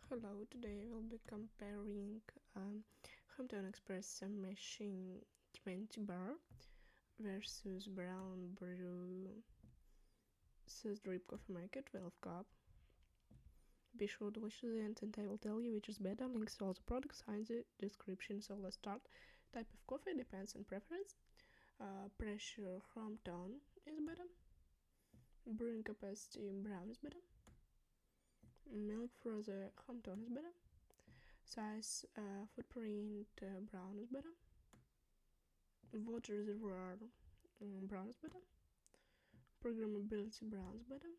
Hello, today I will be comparing Homtone Espresso machine 20 bar versus Braun Brew drip coffee maker 12 cup. Be sure to watch to the end and I will tell you which is better. Links to all the products are in the description. So let's start. Type of coffee depends on preference. Pressure Homtone is better. Brewing capacity Braun is better. Milk for the Homtone is better. Size footprint Braun is better. Water reservoir Braun is better. Programmability Braun is better.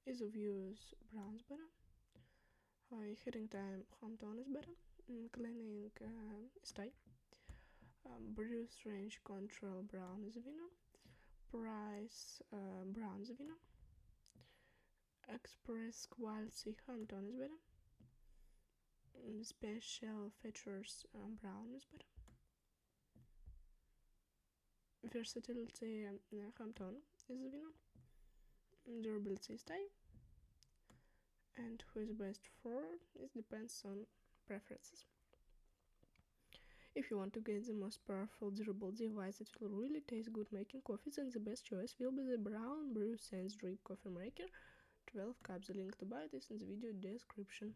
Ease of use Braun is better. Heating time Homtone is better. Cleaning is tight. Brew range control Braun is a winner. Price Braun is a winner. Express quality Homtone is better. Special features Braun is better. Versatility Homtone is the winner. Durability is tight. And who is best for it depends on preferences. If you want to get the most powerful durable device that will really taste good making coffee, then the best choice will be the Braun Brew Sense Drip Coffee Maker 12 cups. The link to buy this in the video description.